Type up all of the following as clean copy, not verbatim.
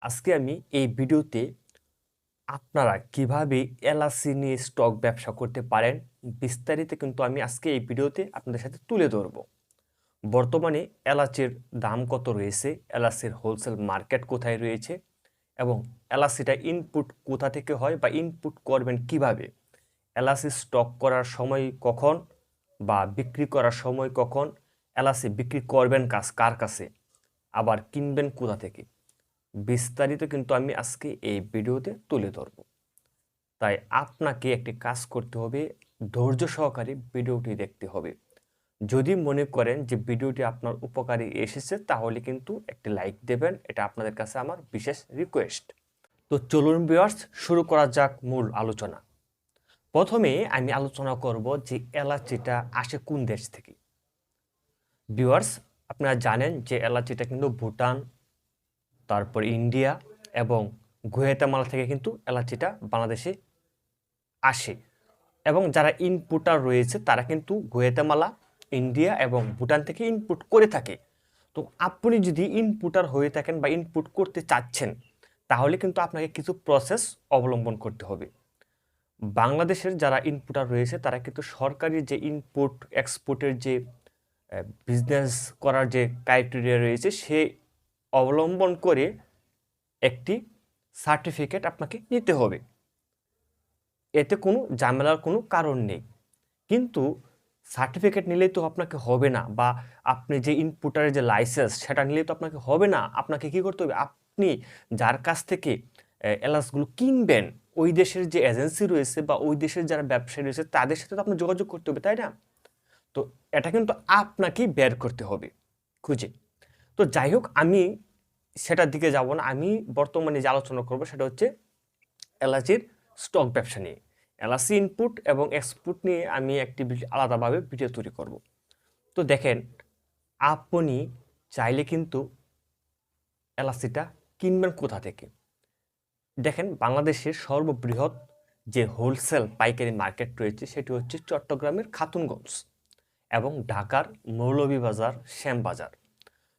আজকে আমি এই ভিডিওতে আপনারা কিভাবে এলআইসি নিয়ে স্টক ব্যবসা করতে পারেন বিস্তারিত কিন্তু আমি আজকে এই ভিডিওতে আপনাদের সাথে তুলে ধরব। বর্তমানে এলাচির দাম কত রয়েছে, এলআইসির হোলসেল মার্কেট কোথায় রয়েছে এবং এলআইসিটা ইনপুট কোথা থেকে হয় বা ইনপুট করবেন কিভাবে, এলআইসি স্টক করার সময় কখন বা বিক্রি করার সময় কখন, এলআইসি বিক্রি করবেন কার কাছে, আবার কিনবেন কোথা থেকে, বিস্তারিত কিন্তু আমি আজকে এই ভিডিওতে তুলে ধরব। তাই আপনাকে একটি কাজ করতে হবে, ধৈর্য সহকারে ভিডিওটি দেখতে হবে। যদি মনে করেন যে ভিডিওটি আপনার উপকারে এসেছে তাহলে কিন্তু একটি লাইক দেবেন, এটা আপনাদের কাছে আমার বিশেষ রিকোয়েস্ট। তো চলুন ভিউয়ার্স, শুরু করা যাক মূল আলোচনা। প্রথমে আমি আলোচনা করব যে এলাচিটা আসে কোন দেশ থেকে। ভিউয়ার্স, আপনারা জানেন যে এলাচিটা কিন্তু ভুটান, তারপর ইন্ডিয়া এবং গুয়াতেমালা থেকে কিন্তু এলাচিটা বাংলাদেশে আসে এবং যারা ইনপুটার রয়েছে তারা কিন্তু গুয়াতেমালা, ইন্ডিয়া এবং ভুটান থেকে ইনপুট করে থাকে। তো আপনি যদি ইনপুটার হয়ে থাকেন বা ইনপুট করতে চাচ্ছেন তাহলে কিন্তু আপনাকে কিছু প্রসেস অবলম্বন করতে হবে। বাংলাদেশের যারা ইনপুটার রয়েছে তারা কিন্তু সরকারি যে ইনপুট এক্সপোর্টের যে বিজনেস করার যে ক্রাইটেরিয়া রয়েছে সে অবলম্বন করে একটি সার্টিফিকেট আপনাকে নিতে হবে। এতে কোনো ঝামেলার কোনো কারণ নেই, কিন্তু সার্টিফিকেট নিলেই তো আপনাকে হবে না, বা আপনি যে ইনপুটারের যে লাইসেন্স সেটা নিলেই তো আপনাকে হবে না। আপনাকে কি করতে হবে, আপনি যার কাছ থেকে এলাচগুলো কিনবেন ওই দেশের যে এজেন্সি রয়েছে বা ওই দেশের যারা ব্যবসায়ী রয়েছে তাদের সাথে তো আপনার যোগাযোগ করতে হবে, তাই না? তো এটা কিন্তু আপনাকেই বের করতে হবে খুঁজে। তো যাই হোক, আমি সেটার দিকে যাব না। আমি বর্তমানে যে আলোচনা করব সেটা হচ্ছে এলাচির স্টক ব্যবসা নিয়ে। এলআইসি ইনপুট এবং এক্সপোর্ট নিয়ে আমি একটি আলাদাভাবে ভিডিও তৈরি করব। তো দেখেন, আপনি চাইলে কিন্তু এলআইসিটা কিনবেন কোথা থেকে। দেখেন, বাংলাদেশের সর্ববৃহৎ যে হোলসেল পাইকারি মার্কেট রয়েছে সেটি হচ্ছে চট্টগ্রামের খাতুনগঞ্জ এবং ঢাকার মৌলভীবাজার শ্যামবাজার।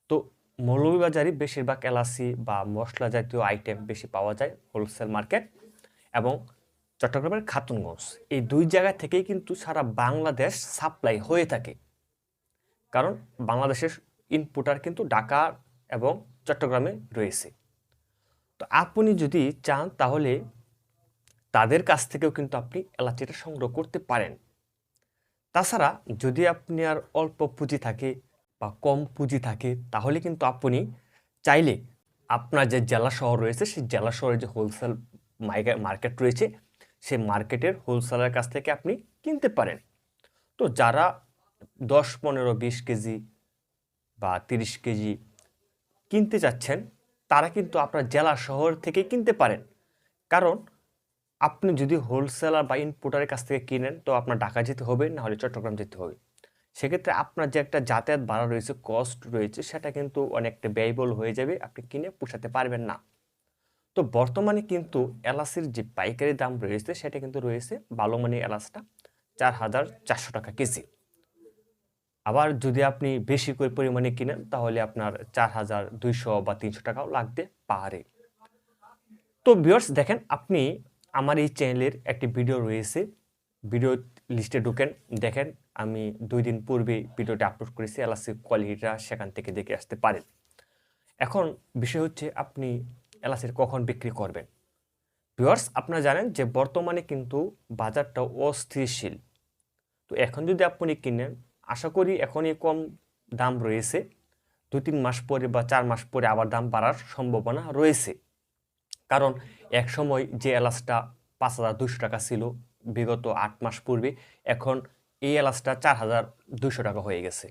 তো মৌলভীবাজারই বেশিরভাগ এলাচি বা মশলা জাতীয় আইটেম বেশি পাওয়া যায় হোলসেল মার্কেট, এবং চট্টগ্রামের খাতুনগঞ্জ, এই দুই জায়গা থেকেই কিন্তু সারা বাংলাদেশ সাপ্লাই হয়ে থাকে। কারণ বাংলাদেশের ইনপুটার কিন্তু ঢাকা এবং চট্টগ্রামে রয়েছে। তো আপনি যদি চান তাহলে তাদের কাছ থেকেও কিন্তু আপনি এলাচিটা সংগ্রহ করতে পারেন। তাছাড়া যদি আপনি আর অল্প পুঁজি থাকে বা কম পুঁজি থাকে তাহলে কিন্তু আপনি চাইলে আপনার যে জেলা শহর রয়েছে সেই জেলা শহরে যে হোলসেল মার্কেট রয়েছে সেই মার্কেটের হোলসেলার কাছ থেকে আপনি কিনতে পারেন। তো যারা 10, 15, 20 কেজি বা 30 কেজি কিনতে চাচ্ছেন তারা কিন্তু আপনার জেলা শহর থেকে কিনতে পারেন। কারণ আপনি যদি হোলসেলার বা ইনপুটারের কাছ থেকে কিনেন তো আপনার ঢাকা যেতে হবে, না হলে চট্টগ্রাম যেতে হবে। সেক্ষেত্রে আপনার যে একটা যাতায়াত ভাড়া রয়েছে, কস্ট রয়েছে, সেটা কিন্তু অনেকটা ব্যয়বহুল হয়ে যাবে, আপনি কিনে পোষাতে পারবেন না। তো বর্তমানে কিন্তু এলাচির যে পাইকারি দাম রয়েছে সেটা কিন্তু রয়েছে ভালো মানের এলাচটা 4,400 টাকা কেজি। আবার যদি আপনি বেশি করে পরিমাণে কিনেন তাহলে আপনার 4,200 বা 300 টাকাও লাগতে পারে। তো ভিউয়ার্স, দেখেন, আপনি আমার এই চ্যানেলের একটি ভিডিও রয়েছে, ভিডিও লিস্টে ঢুকেন, দেখেন আমি 2 দিন পূর্বে ভিডিওটা আপলোড করেছি, এলাচির কোয়ালিটিটা সেখান থেকে দেখে আসতে পারেন। এখন বিষয় হচ্ছে আপনি এলাচির কখন বিক্রি করবেন। ভিউয়ার্স, আপনারা জানেন যে বর্তমানে কিন্তু বাজারটা অস্থিতিশীল। তো এখন যদি আপনি কিনেন, আশা করি এখনই কম দাম রয়েছে, 2-3 মাস পরে বা 4 মাস পরে আবার দাম বাড়ার সম্ভাবনা রয়েছে। কারণ এক সময় যে এলাচটা 5,200 টাকা ছিল বিগত 8 মাস পূর্বে, এখন এই এলাচটা 4,200 টাকা হয়ে গেছে।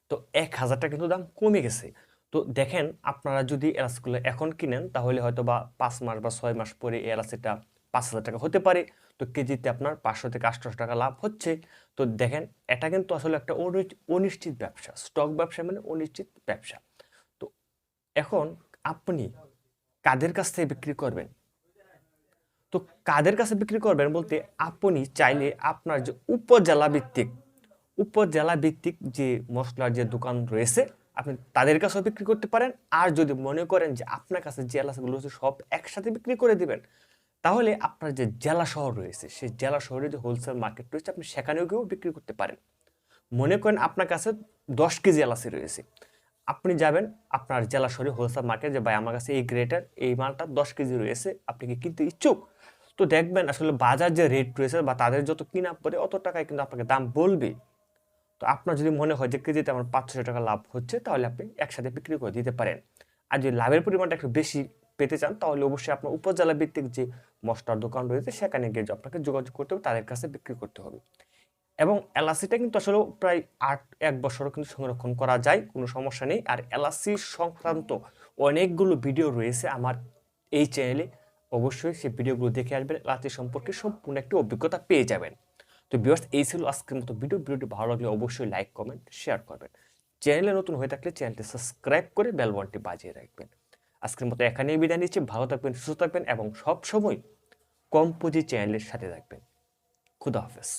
তো 1,000 টাকা কিন্তু দাম কমে গেছে। তো দেখেন, আপনারা যদি এলাচগুলো এখন কিনেন তাহলে হয়তো বা 5 মাস বা 6 মাস পরে এই এলাচিটা 5,000 টাকা হতে পারে। তো কেজিতে আপনার 500 থেকে 800 টাকা লাভ হচ্ছে। তো দেখেন, এটা কিন্তু আসলে একটা অনিশ্চিত ব্যবসা। স্টক ব্যবসা মানে অনিশ্চিত ব্যবসা। তো এখন আপনি কাদের কাছ থেকে বিক্রি করবেন? তো কাদের কাছে বিক্রি করবেন বলতে, আপনি চাইলে আপনার যে উপজেলা ভিত্তিক যে মশলার যে দোকান রয়েছে আপনি তাদের কাছেও বিক্রি করতে পারেন। আর যদি মনে করেন যে আপনার কাছে যে এলাচগুলো রয়েছে সব একসাথে বিক্রি করে দিবেন, তাহলে আপনার যে জেলা শহর রয়েছে সেই জেলা শহরে যে হোলসেল মার্কেট রয়েছে আপনি সেখানেও গিয়েও বিক্রি করতে পারেন। মনে করেন আপনার কাছে 10 কেজি এলাচি রয়েছে, আপনি যাবেন আপনার জেলা শহরে হোলসেল মার্কেট যে ভাই আমার কাছে এই গ্রেটার এই মালটা 10 কেজি রয়েছে, আপনি কি কিনতে ইচ্ছুক? তো দেখবেন আসলে বাজার যে রেট রয়েছে বা তাদের যত কিনা পড়ে অত টাকায় কিন্তু আপনাকে দাম বলবে। তো আপনার যদি মনে হয় যে কেজিতে আমার 500 টাকা লাভ হচ্ছে, তাহলে আপনি একসাথে বিক্রি করে দিতে পারেন। আর যদি লাভের পরিমাণটা একটু বেশি পেতে চান, তাহলে অবশ্যই আপনার উপজেলা ভিত্তিক যে মশলার দোকান রয়েছে সেখানে গিয়ে আপনাকে যোগাযোগ করতে হবে, তাদের কাছে বিক্রি করতে হবে। এবং এলাচিটা কিন্তু আসলে প্রায় 1 বছরও কিন্তু সংরক্ষণ করা যায়, কোনো সমস্যা নেই। আর এলাচি সংক্রান্ত অনেকগুলো ভিডিও রয়েছে আমার এই চ্যানেলে, অবশ্যই সেই ভিডিওগুলো দেখে আসবেন, এলাচি সম্পর্কে সম্পূর্ণ একটি অভিজ্ঞতা পেয়ে যাবেন। তো ভিউয়ার্স, এই ছিল আজকের মতো ভিডিওটি ভালো লাগলে অবশ্যই লাইক কমেন্ট শেয়ার করবেন। চ্যানেলে নতুন হয়ে থাকলে চ্যানেলটি সাবস্ক্রাইব করে বেল বাটনটি বাজিয়ে রাখবেন। আজকের মতো এখানেই বিদায় নিচ্ছি। ভালো থাকবেন, সুস্থ থাকবেন এবং সব সময় কম পুঁজি চ্যানেলের সাথে থাকবেন। খুদা হাফেজ।